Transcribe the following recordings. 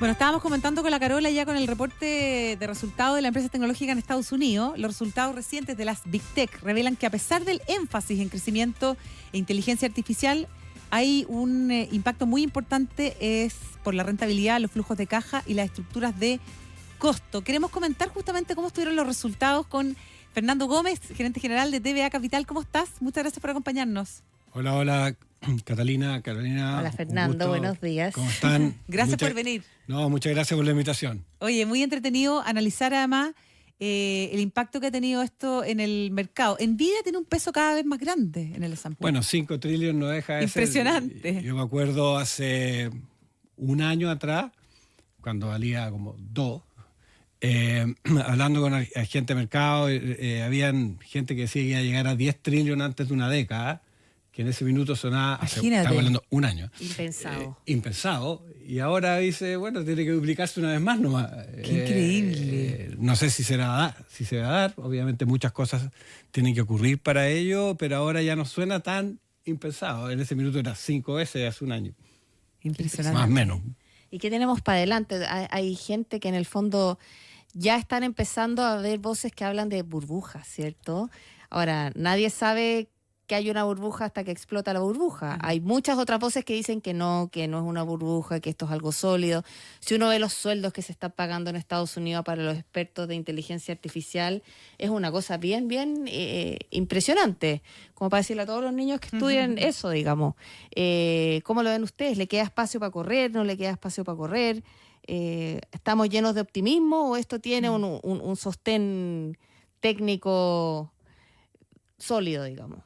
Bueno, estábamos comentando con la Carola ya con el reporte de resultados de la empresa tecnológica en Estados Unidos. Los resultados recientes de las Big Tech revelan que a pesar del énfasis en crecimiento e inteligencia artificial, hay un impacto muy importante es por la rentabilidad, los flujos de caja y las estructuras de costo. Queremos comentar justamente cómo estuvieron los resultados con Fernando Gómez, gerente general de TVA Capital. ¿Cómo estás? Muchas gracias por acompañarnos. Hola, Catalina, Carolina. Hola Fernando, buenos días. ¿Cómo están? Gracias por venir. No, muchas gracias por la invitación. Oye, muy entretenido analizar además el impacto que ha tenido esto en el mercado. Nvidia tiene un peso cada vez más grande en el S&P. Bueno, 5 trillones no deja de ser. Impresionante. Yo me acuerdo hace un año atrás, cuando valía como 2, hablando con gente de mercado, habían gente que decía que iba a llegar a 10 trillones antes de una década, que en ese minuto sonaba, estamos hablando un año. Impensado. Y ahora dice, bueno, tiene que duplicarse una vez más nomás. ¡Qué increíble! No sé si se va a dar. Obviamente muchas cosas tienen que ocurrir para ello, pero ahora ya no suena tan impensado. En ese minuto era 5 veces hace un año. Impresionante. Más o menos. ¿Y qué tenemos para adelante? Hay gente que en el fondo ya están empezando a ver voces que hablan de burbujas, ¿cierto? Ahora, nadie sabe que hay una burbuja hasta que explota la burbuja. Hay muchas otras voces que dicen que no es una burbuja, que esto es algo sólido. Si uno ve los sueldos que se están pagando en Estados Unidos para los expertos de inteligencia artificial, es una cosa bien impresionante, como para decirle a todos los niños que estudian eso, digamos. ¿Cómo lo ven ustedes? ¿Le queda espacio para correr? ¿No le queda espacio para correr? ¿Estamos llenos de optimismo o esto tiene un sostén técnico sólido, digamos?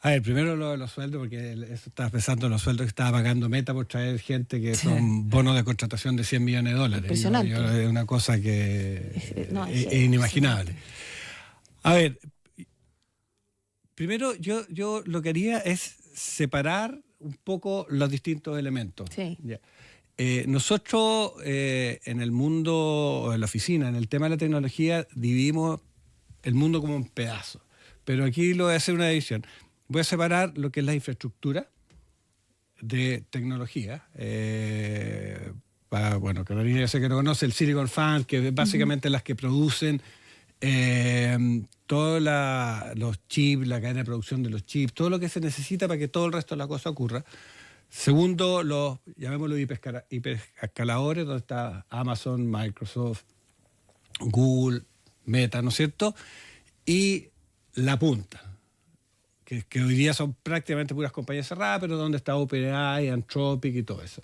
A ver, primero lo de los sueldos, porque eso estaba pensando en los sueldos que estaba pagando Meta por traer gente que son bonos de contratación de 100 millones de dólares. Impresionante. Es una cosa que es inimaginable. A ver, primero yo lo que haría es separar un poco los distintos elementos. Sí. Ya. Nosotros en el mundo, en la oficina, en el tema de la tecnología, dividimos el mundo como en pedazos. Pero aquí lo voy a hacer una división. Voy a separar lo que es la infraestructura de tecnología. Bueno, Carolina, yo sé que no conoce el Silicon Fund, que es básicamente las que producen todos los chips, la cadena de producción de los chips, todo lo que se necesita para que todo el resto de la cosa ocurra. Segundo, llamémoslo hiperescaladores, donde está Amazon, Microsoft, Google, Meta, ¿no es cierto? Y la punta, que hoy día son prácticamente puras compañías cerradas, pero donde está OpenAI, Anthropic y todo eso.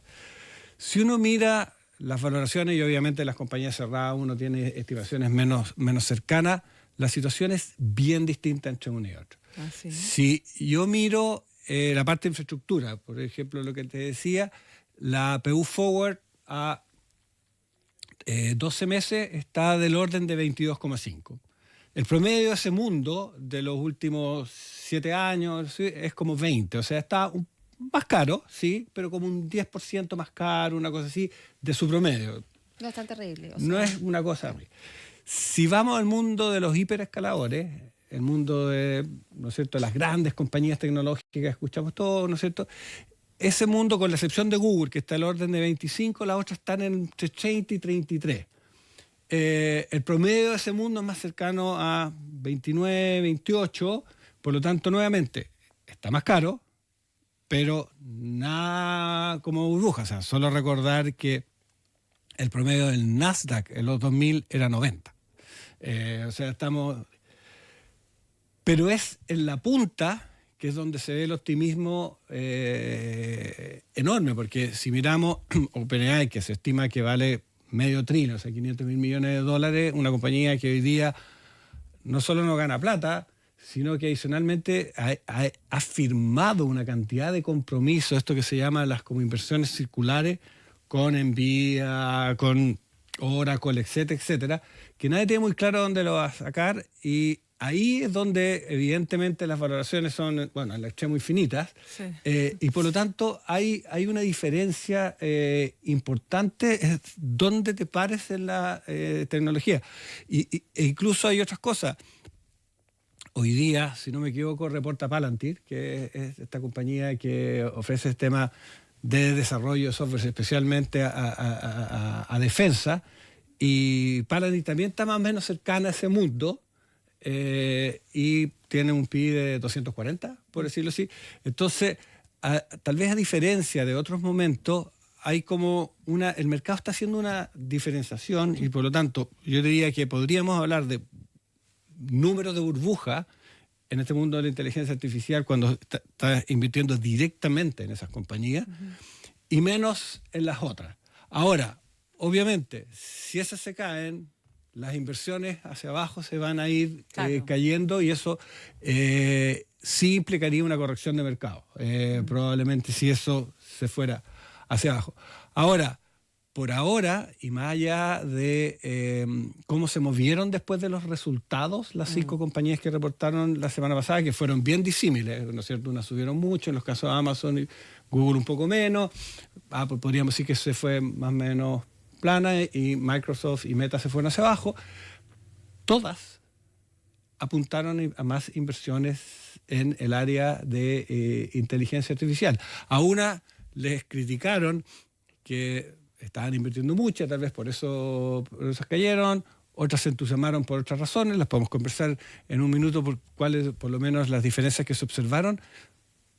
Si uno mira las valoraciones, y obviamente las compañías cerradas uno tiene estimaciones menos cercanas, la situación es bien distinta entre uno y otro. ¿Sí? Si yo miro la parte de infraestructura, por ejemplo, lo que te decía, la PU Forward a 12 meses está del orden de 22,5. El promedio de ese mundo de los últimos 7 años, ¿sí?, es como 20. O sea, está más caro, sí, pero como un 10% más caro, una cosa así, de su promedio. No es tan terrible. O sea, No es una cosa. Si vamos al mundo de los hiperescaladores, el mundo de, ¿no es cierto?, las grandes compañías tecnológicas, escuchamos todo, ¿no es cierto?, ese mundo, con la excepción de Google, que está al orden de 25, las otras están entre 30 y 33. El promedio de ese mundo es más cercano a 29, 28, por lo tanto, nuevamente, está más caro, pero nada como burbuja. O sea, solo recordar que el promedio del Nasdaq en los 2000 era 90. O sea, estamos... Pero es en la punta que es donde se ve el optimismo enorme, porque si miramos OpenAI, que se estima que vale $500 billion, o sea, 500 mil millones de dólares, una compañía que hoy día no solo no gana plata, sino que adicionalmente ha firmado una cantidad de compromisos, esto que se llama las como inversiones circulares, con Nvidia, con Oracle, etcétera, que nadie tiene muy claro dónde lo va a sacar, y ahí es donde evidentemente las valoraciones son, bueno, al extremo infinitas, Sí. Y por lo tanto hay una diferencia importante dónde te pares en la tecnología. E incluso hay otras cosas. Hoy día, si no me equivoco, reporta Palantir, que es esta compañía que ofrece sistemas de desarrollo de software, especialmente a defensa, y Palantir también está más o menos cercana a ese mundo, y tiene un PIB de 240, por decirlo así. Entonces, tal vez a diferencia de otros momentos, hay como el mercado está haciendo una diferenciación y por lo tanto yo diría que podríamos hablar de números de burbuja en este mundo de la inteligencia artificial cuando está invirtiendo directamente en esas compañías y menos en las otras. Ahora, obviamente, si esas se caen, las inversiones hacia abajo se van a ir cayendo y eso sí implicaría una corrección de mercado. Probablemente si eso se fuera hacia abajo. Ahora, por ahora, y más allá de cómo se movieron después de los resultados, las 5 compañías que reportaron la semana pasada, que fueron bien disímiles, ¿no es cierto? Unas subieron mucho, en los casos de Amazon y Google un poco menos. Podríamos decir que se fue más o menos plana y Microsoft y Meta se fueron hacia abajo. Todas apuntaron a más inversiones en el área de inteligencia artificial. A una les criticaron que estaban invirtiendo mucho, tal vez por eso cayeron. Otras se entusiasmaron por otras razones, las podemos conversar en un minuto por cuáles, por lo menos, las diferencias que se observaron.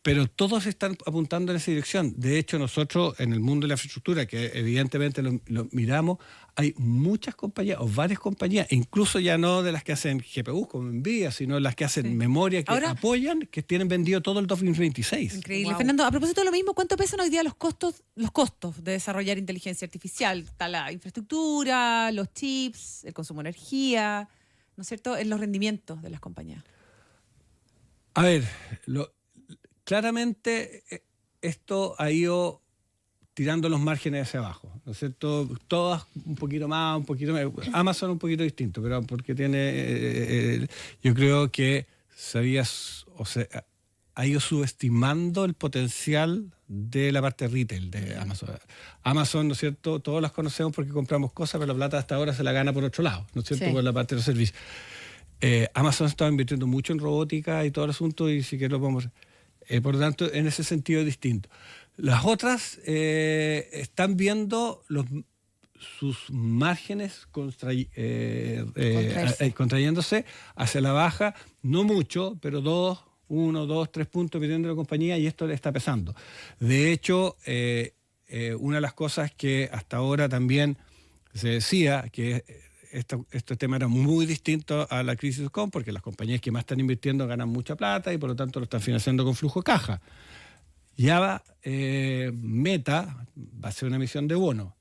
Pero todos están apuntando en esa dirección. De hecho, nosotros en el mundo de la infraestructura, que evidentemente lo miramos, hay muchas compañías o varias compañías, incluso ya no de las que hacen GPU como Nvidia, sino las que hacen memoria, que apoyan, que tienen vendido todo el 2026. Increíble. Wow. Fernando, a propósito de lo mismo, ¿cuánto pesan hoy día los costos de desarrollar inteligencia artificial? Está la infraestructura, los chips, el consumo de energía, ¿no es cierto?, en los rendimientos de las compañías. A ver, claramente esto ha ido tirando los márgenes hacia abajo, ¿no es cierto? Todas un poquito más, un poquito menos. Amazon un poquito distinto, pero porque tiene, yo creo que ha ido subestimando el potencial de la parte retail de Amazon. Amazon, ¿no es cierto? Todos las conocemos porque compramos cosas, pero la plata hasta ahora se la gana por otro lado, ¿no es cierto? Por la parte de los servicios. Amazon estaba invirtiendo mucho en robótica y todo el asunto y sí que lo podemos... por lo tanto, en ese sentido es distinto. Las otras están viendo sus márgenes contrayéndose hacia la baja, no mucho, pero 1, 2, 3 puntos dependiendo de la compañía, y esto le está pesando. De hecho, una de las cosas que hasta ahora también se decía, que este tema era muy distinto a la crisis .com, porque las compañías que más están invirtiendo ganan mucha plata y por lo tanto lo están financiando con flujo de caja. Ya Meta va a hacer una emisión de bono.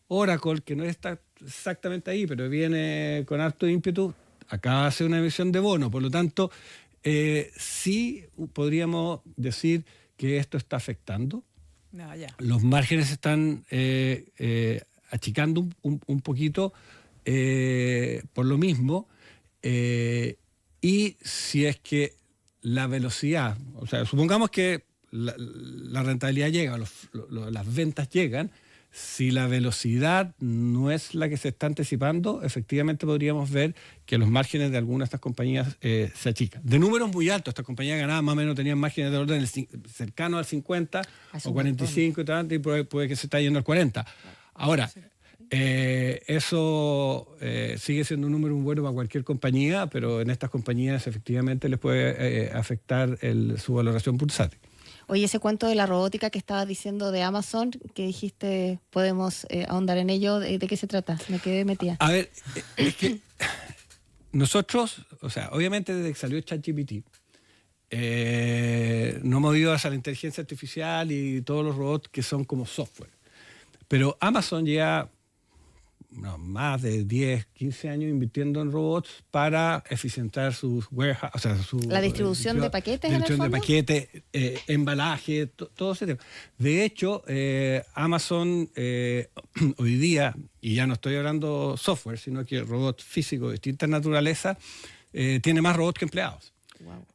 Oracle, que no está exactamente ahí, pero viene con harto ímpetu, acaba de hacer una emisión de bono. Por lo tanto, sí podríamos decir que esto está afectando. Los márgenes están achicando un poquito por lo mismo, y si es que la velocidad, o sea, supongamos que la rentabilidad llega, las ventas llegan, si la velocidad no es la que se está anticipando, efectivamente podríamos ver que los márgenes de algunas de estas compañías se achican. De números muy altos, estas compañías ganaban más o menos, tenían márgenes de orden cercano al 50 o 45 y tal, y puede que se está yendo al 40. Ahora, eso sigue siendo un número muy bueno para cualquier compañía, pero en estas compañías efectivamente les puede afectar su valoración bursátil. Oye, ese cuento de la robótica que estabas diciendo de Amazon, que dijiste, podemos ahondar en ello, ¿de qué se trata? Me quedé metida. A ver, es que nosotros, o sea, obviamente desde que salió ChatGPT, no hemos ido hacia la inteligencia artificial y todos los robots que son como software. Pero Amazon ya más de 10, 15 años invirtiendo en robots para eficientar sus warehouse, o sea, la distribución de paquetes, distribución de paquetes, embalaje, todo ese tema. De hecho, Amazon hoy día, y ya no estoy hablando software, sino que robots físicos de distintas naturalezas, tiene más robots que empleados. Wow.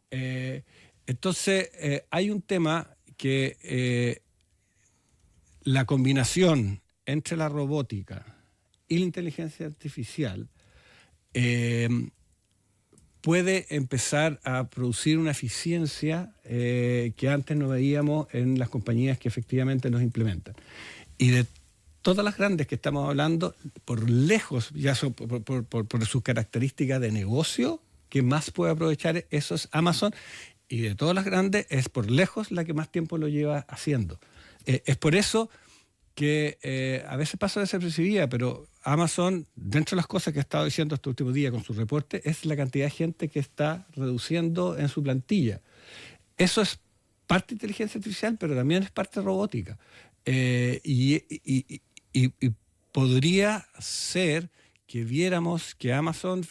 Entonces, hay un tema que la combinación entre la robótica y la inteligencia artificial puede empezar a producir una eficiencia que antes no veíamos en las compañías que efectivamente los implementan. Y de todas las grandes que estamos hablando, por lejos, ya por sus características de negocio, que más puede aprovechar eso es Amazon, y de todas las grandes es por lejos la que más tiempo lo lleva haciendo. Es por eso que a veces pasa desapercibida, pero Amazon, dentro de las cosas que ha estado diciendo estos últimos días con su reporte, es la cantidad de gente que está reduciendo en su plantilla. Eso es parte de inteligencia artificial, pero también es parte robótica. Y podría ser que viéramos que Amazon,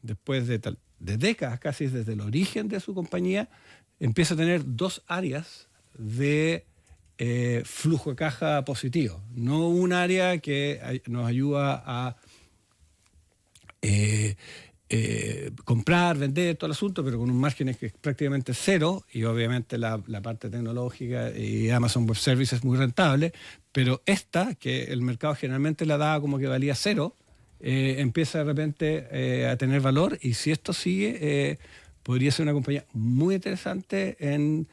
después de décadas, casi desde el origen de su compañía, empieza a tener dos áreas de flujo de caja positivo. No un área que nos ayuda a comprar, vender, todo el asunto, pero con un margen que es prácticamente cero, y obviamente la parte tecnológica y Amazon Web Services es muy rentable, pero esta, que el mercado generalmente la daba como que valía cero, empieza de repente a tener valor, y si esto sigue, podría ser una compañía muy interesante en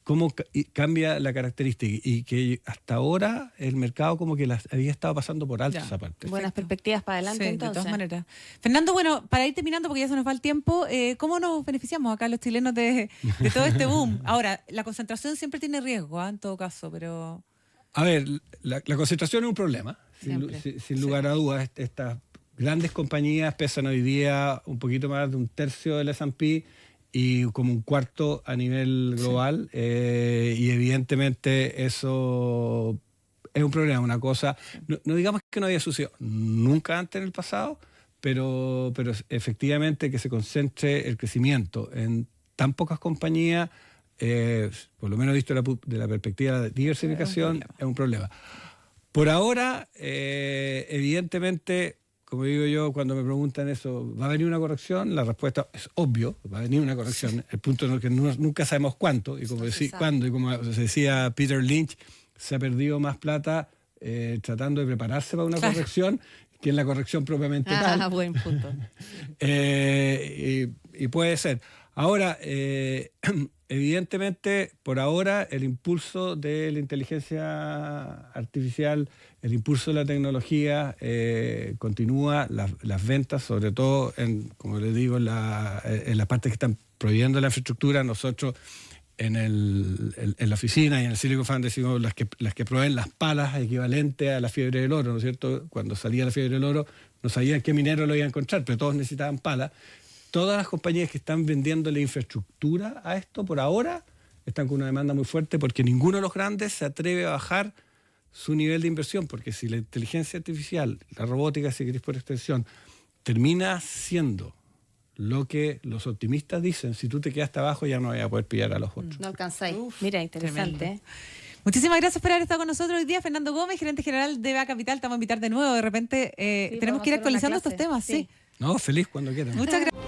cómo cambia la característica, y que hasta ahora el mercado como que las había estado pasando por alto esa parte. Buenas perspectivas para adelante, Sí, entonces. de todas maneras. Fernando, bueno, para ir terminando, porque ya se nos va el tiempo, ¿cómo nos beneficiamos acá los chilenos de todo este boom? Ahora, la concentración siempre tiene riesgo, en todo caso, pero... A ver, la concentración es un problema, sin lugar a dudas. Estas grandes compañías pesan hoy día un poquito más de un tercio del S&P y como un cuarto a nivel global, y evidentemente eso es un problema, una cosa, no digamos que no había sucedido nunca antes en el pasado, pero efectivamente que se concentre el crecimiento en tan pocas compañías, por lo menos visto de la perspectiva de diversificación, es un problema. Por ahora, evidentemente, como digo yo, cuando me preguntan eso, ¿va a venir una corrección? La respuesta es obvio, va a venir una corrección. El punto es que nunca sabemos cuánto, y como cuándo, y como se decía Peter Lynch, se ha perdido más plata tratando de prepararse para una corrección que en la corrección propiamente tal. Buen punto. Y puede ser. Ahora, evidentemente, por ahora, el impulso de la inteligencia artificial, el impulso de la tecnología, continúa. Las ventas, sobre todo, como les digo, en las partes que están proveyendo la infraestructura. Nosotros en la oficina y en el Silicon Fund decimos las que proveen las palas equivalentes a la fiebre del oro, ¿no es cierto? Cuando salía la fiebre del oro, no sabían qué minero lo iba a encontrar, pero todos necesitaban palas. Todas las compañías que están vendiendo la infraestructura a esto, por ahora, están con una demanda muy fuerte, porque ninguno de los grandes se atreve a bajar su nivel de inversión, porque si la inteligencia artificial, la robótica, si queréis por extensión, termina siendo lo que los optimistas dicen, si tú te quedaste abajo ya no vas a poder pillar a los otros. No alcanzáis. Mira, interesante. Muchísimas gracias por haber estado con nosotros hoy día, Fernando Gómez, gerente general de BA Capital. Te vamos a invitar de nuevo, de repente tenemos que ir actualizando estos temas. Sí. No, feliz cuando quieran. Muchas gracias.